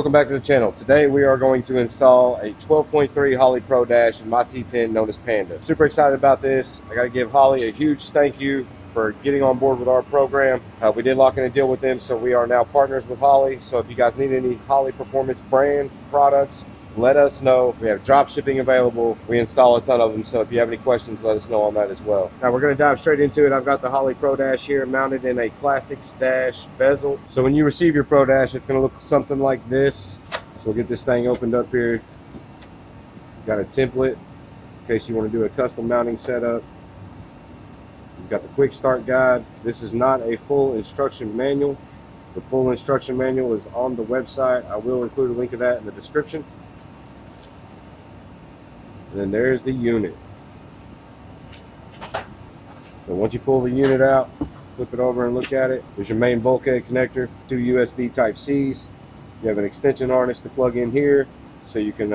Welcome back to the channel. Today we are going to install a 12.3 Holley Pro Dash in my C10 known as Panda. Super excited about this. I got to give Holley a huge thank you for getting on board with our program. We did lock in a deal with them, so we are now partners with Holley. So if you guys need any Holley Performance brand products, let us know. We have drop shipping available. We install a ton of them, so if you have any questions, let us know on that as well. Now we're going to dive straight into it. I've got the Holley Pro Dash here mounted in a Classics Dash bezel. So when you receive your Pro Dash, it's going to look something like this. So we'll get this thing opened up here. Got a template in case you want to do a custom mounting setup. You've got the quick start guide. This is not a full instruction manual. The full instruction manual is on the website. I will include a link of that in the description. And then there's the unit. So once you pull the unit out, flip it over and look at it. There's your main bulkhead connector, 2 USB Type-Cs. You have an extension harness to plug in here, so you can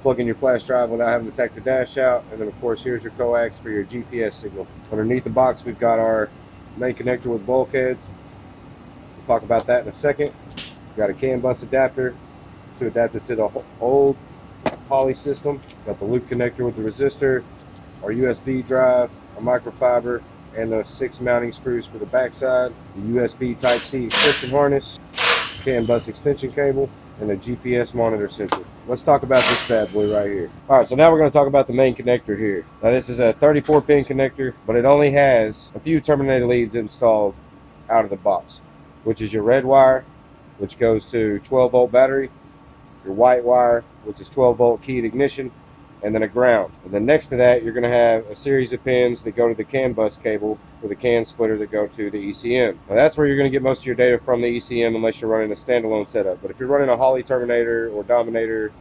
plug in your flash drive without having to take the dash out. And then of course here's your coax for your GPS signal. Underneath the box we've got our main connector with bulkheads. We'll talk about that in a second. We've got a CAN bus adapter to adapt it to the old Holley system. Got the loop connector with the resistor, our USB drive, a microfiber, and the 6 mounting screws for the backside, the USB Type-C extension harness, CAN bus extension cable, and a GPS monitor sensor. Let's talk about this bad boy right here. Alright, so now we're going to talk about the main connector here. Now this is a 34 pin connector, but it only has a few terminator leads installed out of the box, which is your red wire, which goes to 12 volt battery, your white wire, which is 12 volt keyed ignition, and then a ground. And then next to that, you're going to have a series of pins that go to the CAN bus cable for the CAN splitter that go to the ECM. Now that's where you're going to get most of your data from the ECM unless you're running a standalone setup. But if you're running a Holley Terminator or Dominator,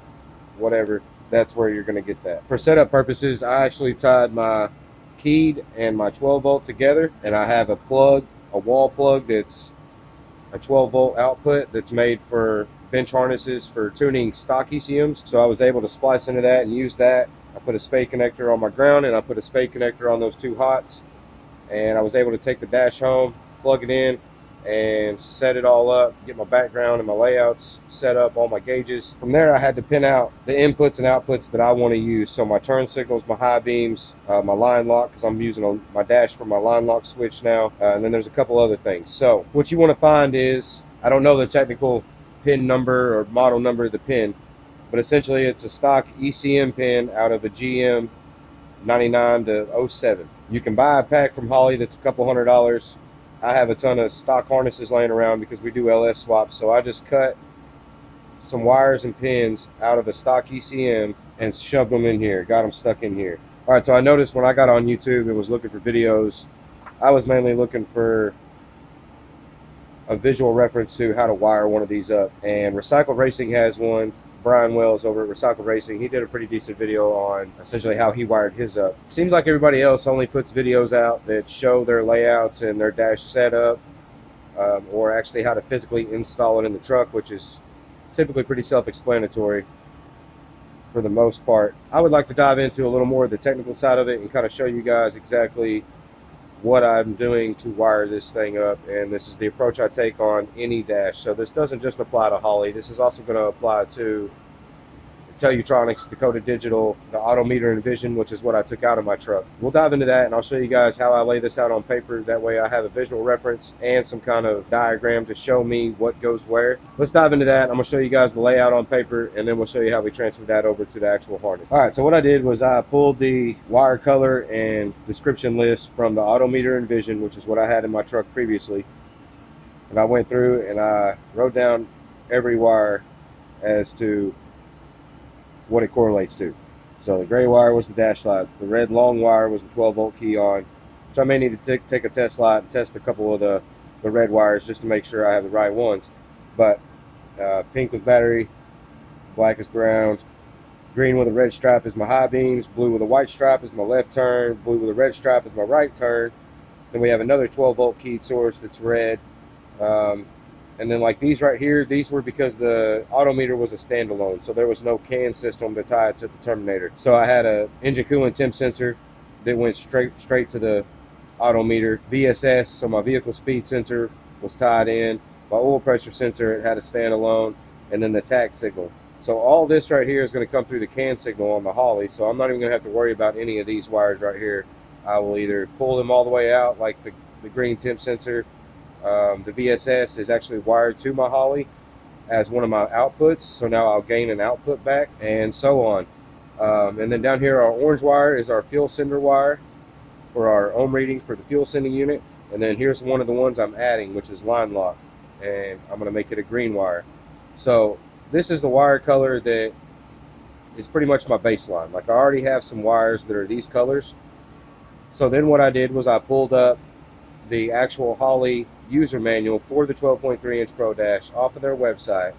whatever, that's where you're going to get that. For setup purposes, I actually tied my keyed and my 12 volt together, and I have a plug, a wall plug that's a 12 volt output that's made for bench harnesses for tuning stock ECMs. So I was able to splice into that and use that. I put a spade connector on my ground, and I put a spade connector on those 2 hots, and I was able to take the dash home, plug it in, and set it all up, get my background and my layouts set up, all my gauges. From there I had to pin out the inputs and outputs that I want to use. So my turn signals, my high beams, my line lock, because I'm using my dash for my line lock switch now, and then there's a couple other things. So what you want to find is, I don't know the technical pin number or model number of the pin, but essentially it's a stock ECM pin out of a GM 99 to 07. You can buy a pack from Holley that's a couple $100. I have a ton of stock harnesses laying around because we do LS swaps, so I just cut some wires and pins out of a stock ECM and shoved them in here, got them stuck in here. Alright, so I noticed when I got on YouTube and was looking for videos, I was mainly looking for a visual reference to how to wire one of these up, and Recycled Racing has one. Brian Wells over at Recycled Racing, he did a pretty decent video on essentially how he wired his up. Seems like everybody else only puts videos out that show their layouts and their dash setup, or actually how to physically install it in the truck, which is typically pretty self-explanatory for the most part. I would like to dive into a little more of the technical side of it and kind of show you guys exactly what I'm doing to wire this thing up, and this is the approach I take on any dash. So this doesn't just apply to Holley, this is also going to apply to Telutronics, Dakota Digital, the Autometer InVision, which is what I took out of my truck. We'll dive into that, and I'll show you guys how I lay this out on paper. That way I have a visual reference and some kind of diagram to show me what goes where. Let's dive into that. I'm going to show you guys the layout on paper, and then we'll show you how we transfer that over to the actual harness. Alright, so what I did was I pulled the wire color and description list from the Autometer InVision, which is what I had in my truck previously. And I went through and I wrote down every wire as to what it correlates to. So the gray wire was the dash lights, the red long wire was the 12 volt key on, which I may need to take a test light and test a couple of the red wires just to make sure I have the right ones. But pink was battery, black is ground, green with a red stripe is my high beams, blue with a white stripe is my left turn, blue with a red stripe is my right turn. Then we have another 12 volt keyed source that's red. And then like these right here, these were because the Autometer was a standalone, so there was no CAN system to tie it to the Terminator. So I had a engine coolant temp sensor that went straight to the Autometer. VSS, so my vehicle speed sensor was tied in. My oil pressure sensor, it had a standalone. and then the tach signal. So all this right here is going to come through the CAN signal on the Holley, so I'm not even going to have to worry about any of these wires right here. I will either pull them all the way out, like the green temp sensor. The VSS is actually wired to my Holley as one of my outputs, so now I'll gain an output back, and so on. And then down here, our orange wire is our fuel sender wire for our ohm reading for the fuel sending unit. And then here's one of the ones I'm adding, which is line lock, and I'm going to make it a green wire. So this is the wire color that is pretty much my baseline. Like, I already have some wires that are these colors. So then what I did was I pulled up the actual Holley user manual for the 12.3 inch Pro Dash off of their website,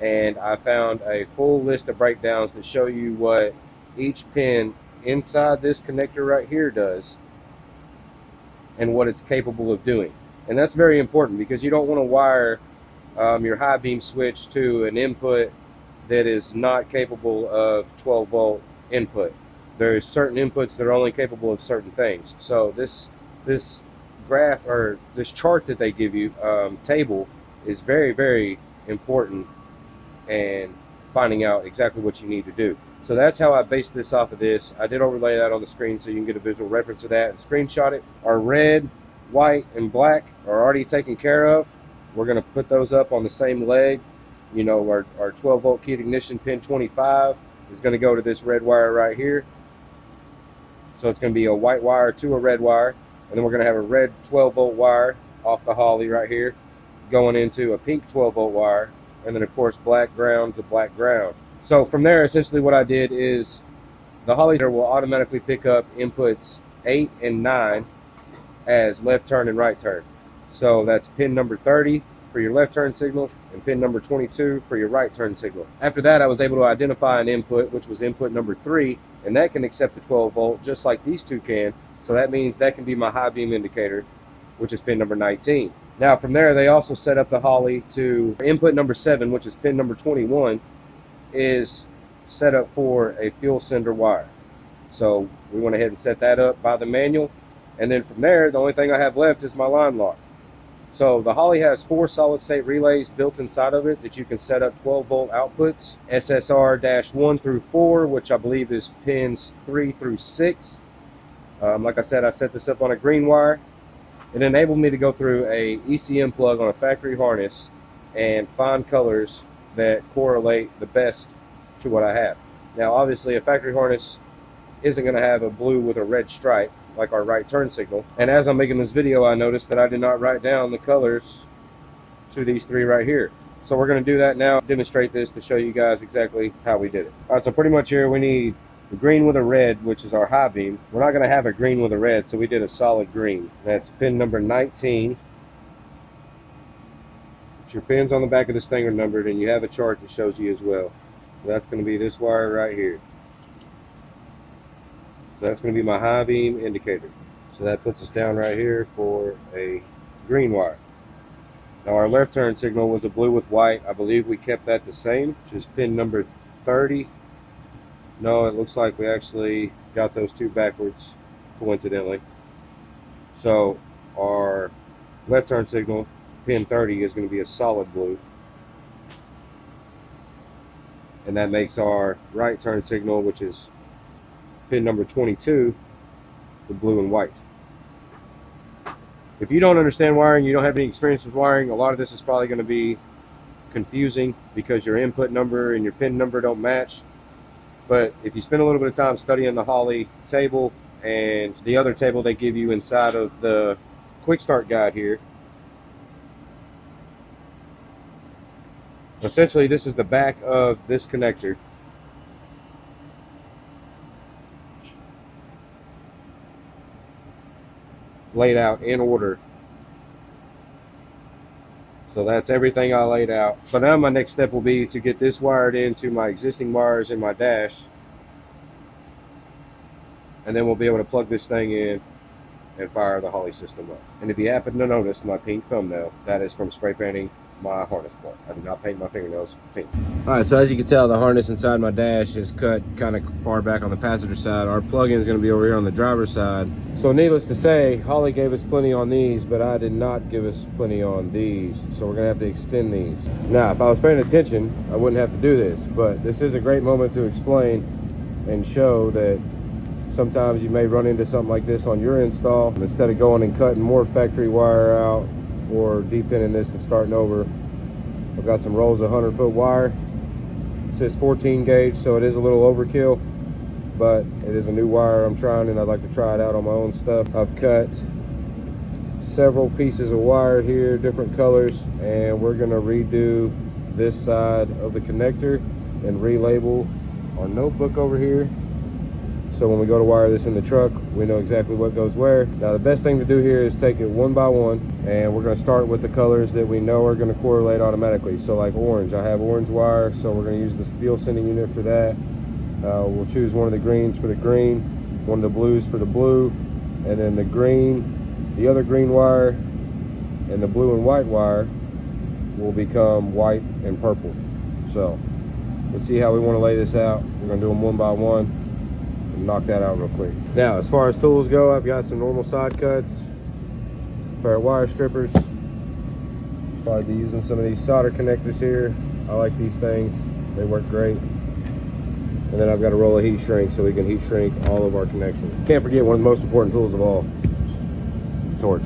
and I found a full list of breakdowns that show you what each pin inside this connector right here does and what it's capable of doing. And that's very important, because you don't want to wire your high beam switch to an input that is not capable of 12 volt input. There's certain inputs that are only capable of certain things. So this graph, or this chart that they give you, table, is very, very important and finding out exactly what you need to do. So that's how I based this off of this. I did overlay that on the screen so you can get a visual reference of that and screenshot it. Our red, white, and black are already taken care of. We're going to put those up on the same leg. You know, our 12 volt keyed ignition pin 25 is going to go to this red wire right here. So it's going to be a white wire to a red wire, and then we're going to have a red 12 volt wire off the Holley right here going into a pink 12 volt wire, and then of course black ground to black ground. So from there, essentially what I did is the Holley will automatically pick up inputs 8 and 9 as left turn and right turn. So that's pin number 30 for your left turn signal and pin number 22 for your right turn signal. After that, I was able to identify an input, which was input number 3, and that can accept the 12 volt just like these two can. So that means that can be my high beam indicator, which is pin number 19. Now from there, they also set up the Holley to input number 7, which is pin number 21, is set up for a fuel sender wire. So we went ahead and set that up by the manual, and then from there, the only thing I have left is my line lock. So the Holley has 4 solid state relays built inside of it that you can set up 12 volt outputs, SSR-1 through 4, which I believe is pins 3 through 6. Like I said, I set this up on a green wire. It enabled me to go through a ECM plug on a factory harness and find colors that correlate the best to what I have. Now obviously a factory harness isn't going to have a blue with a red stripe like our right turn signal. And as I'm making this video, I noticed that I did not write down the colors to these 3 right here. So we're going to do that now, demonstrate this to show you guys exactly how we did it. All right, so pretty much here we need the green with a red, which is our high beam. We're not going to have a green with a red, so we did a solid green. That's pin number 19. Your pins on the back of this thing are numbered, and you have a chart that shows you as well. So that's going to be this wire right here. So that's going to be my high beam indicator. So that puts us down right here for a green wire. Now our left turn signal was a blue with white. I believe we kept that the same, which is pin number 30. No, it looks like we actually got those 2 backwards, coincidentally. So our left turn signal, pin 30, is going to be a solid blue. And that makes our right turn signal, which is pin number 22, the blue and white. If you don't understand wiring, you don't have any experience with wiring, a lot of this is probably going to be confusing because your input number and your pin number don't match. But if you spend a little bit of time studying the Holley table and the other table they give you inside of the quick start guide here, essentially this is the back of this connector. Laid out in order. So that's everything I laid out. So now my next step will be to get this wired into my existing wires in my dash, and then we'll be able to plug this thing in and fire the Holley system up. And if you happen to notice my pink thumbnail, that is from spray painting my harness part. I did not paint my fingernails pink. All right, so as you can tell, the harness inside my dash is cut kind of far back on the passenger side. Our plug-in is going to be over here on the driver's side. So needless to say, Holley gave us plenty on these, but I did not give us plenty on these. So we're going to have to extend these. Now, if I was paying attention, I wouldn't have to do this, but this is a great moment to explain and show that sometimes you may run into something like this on your install. Instead of going and cutting more factory wire out or deep-ending this and starting over, I've got some rolls of 100-foot wire. It says 14 gauge, so it is a little overkill, but it is a new wire I'm trying, and I'd like to try it out on my own stuff. I've cut several pieces of wire here, different colors, and we're gonna redo this side of the connector and relabel our notebook over here. So when we go to wire this in the truck, we know exactly what goes where. Now the best thing to do here is take it one by one, and we're going to start with the colors that we know are going to correlate automatically. So like orange, I have orange wire, so we're going to use the fuel sending unit for that. We'll choose one of the greens for the green, one of the blues for the blue, and then the green, the other green wire, and the blue and white wire will become white and purple. So let's see how we want to lay this out. We're going to do them one by one. Knock that out real quick. Now, as far as tools go, I've got some normal side cuts, a pair of wire strippers. Probably be using some of these solder connectors here. I like these things, they work great. And then I've got a roll of heat shrink so we can heat shrink all of our connections. Can't forget one of the most important tools of all, torch.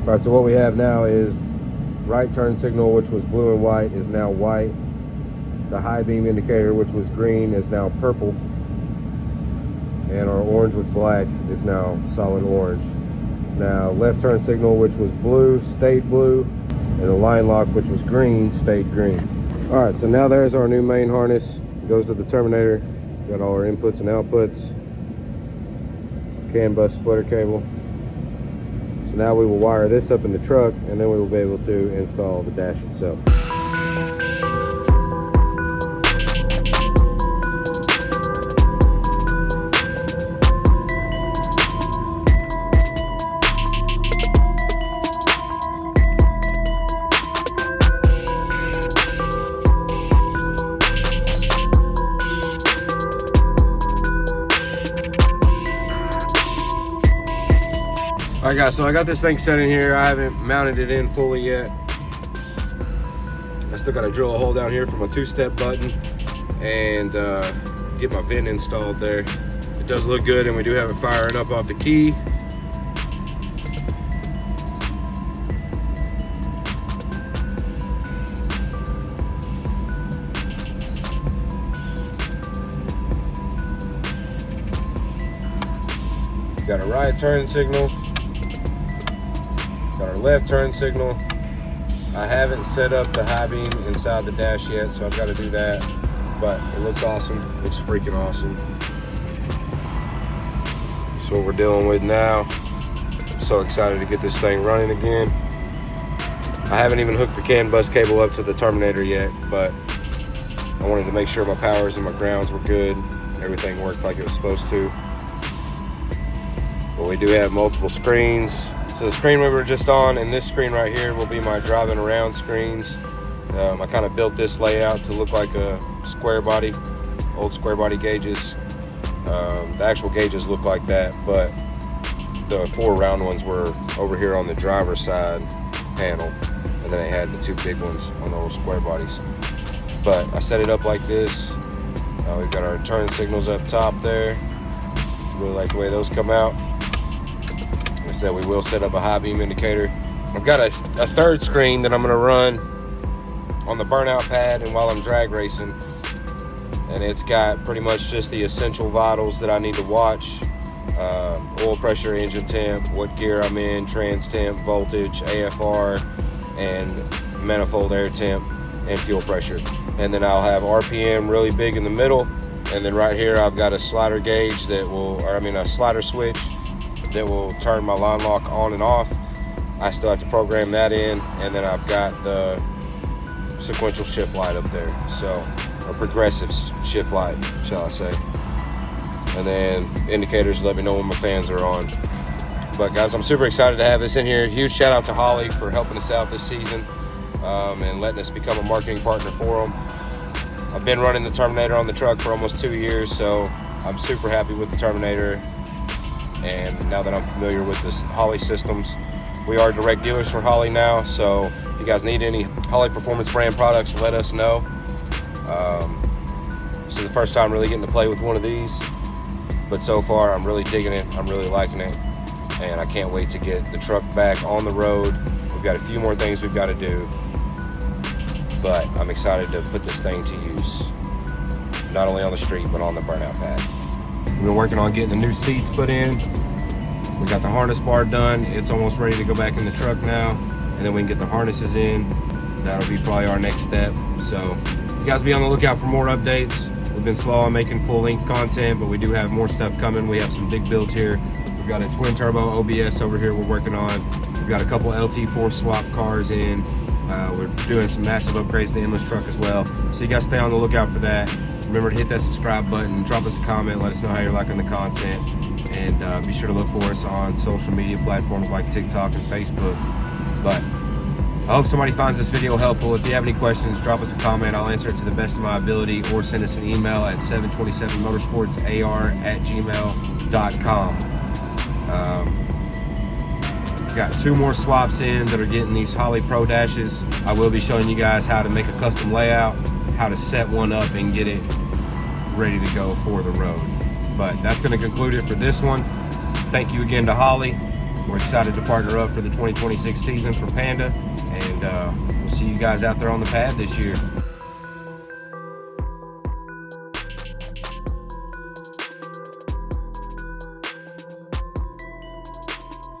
All right, so what we have now is right turn signal, which was blue and white, is now white. The high beam indicator, which was green, is now purple. And our orange with black is now solid orange. Now, left turn signal, which was blue, stayed blue. And the line lock, which was green, stayed green. All right, so now there's our new main harness. It goes to the Terminator. Got all our inputs and outputs. CAN bus splitter cable. So now we will wire this up in the truck, and then we will be able to install the dash itself. All right guys, so I got this thing set in here. I haven't mounted it in fully yet. I still got to drill a hole down here for my two-step button and get my VIN installed there. It does look good, and we do have it firing up off the key. Got a right turn signal. Got our left turn signal. I haven't set up the high beam inside the dash yet, so I've got to do that. But it looks awesome. It looks freaking awesome. That's what we're dealing with now. I'm so excited to get this thing running again. I haven't even hooked the CAN bus cable up to the Terminator yet, but I wanted to make sure my powers and my grounds were good. Everything worked like it was supposed to. But we do have multiple screens. So the screen we were just on and this screen right here will be my driving around screens. I kind of built this layout to look like a square body, old square body gauges. The actual gauges look like that, but the 4 round ones were over here on the driver's side panel, and then they had the 2 big ones on the old square bodies. But I set it up like this. We've got our turn signals up top there. Really like the way those come out. Like I said, we will set up a high beam indicator. I've got a third screen that I'm going to run on the burnout pad and while I'm drag racing, and it's got pretty much just the essential vitals that I need to watch. Oil pressure, engine temp, what gear I'm in, trans temp, voltage, AFR, and manifold air temp, and fuel pressure. And then I'll have RPM really big in the middle, and then right here I've got a slider gauge that will, a slider switch that will turn my line lock on and off. I still have to program that in, and then I've got the sequential shift light up there, so a progressive shift light, shall I say. And then indicators let me know when my fans are on. But guys, I'm super excited to have this in here. Huge shout out to Holley for helping us out this season and letting us become a marketing partner for them. I've been running the Terminator on the truck for almost 2 years, so I'm super happy with the Terminator. And now that I'm familiar with this Holley systems, we are direct dealers for Holley now, so if you guys need any Holley Performance brand products, let us know. This is the first time really getting to play with one of these, but so far I'm really digging it. I'm really liking it, and I can't wait to get the truck back on the road. We've got a few more things we've got to do, but I'm excited to put this thing to use, not only on the street, but on the burnout pad. We've been working on getting the new seats put in. We got the harness bar done. It's almost ready to go back in the truck now, and then we can get the harnesses in. That'll be probably our next step. So you guys be on the lookout for more updates. We've been slow on making full-length content, but we do have more stuff coming. We have some big builds here. We've got a twin turbo OBS over here we're working on. We've got a couple LT4 swap cars in. We're doing some massive upgrades to endless truck as well. So you guys stay on the lookout for that. Remember to hit that subscribe button, drop us a comment, let us know how you're liking the content, and be sure to look for us on social media platforms like TikTok and Facebook. But I hope somebody finds this video helpful. If you have any questions, drop us a comment. I'll answer it to the best of my ability, or send us an email at 727motorsportsar@gmail.com. Got 2 more swaps in that are getting these Holley Pro Dashes. I will be showing you guys how to make a custom layout, how to set one up and get it ready to go for the road. But that's going to conclude it for this one. Thank you again to Holley. We're excited to partner up for the 2026 season for Panda, and we'll see you guys out there on the pad this year.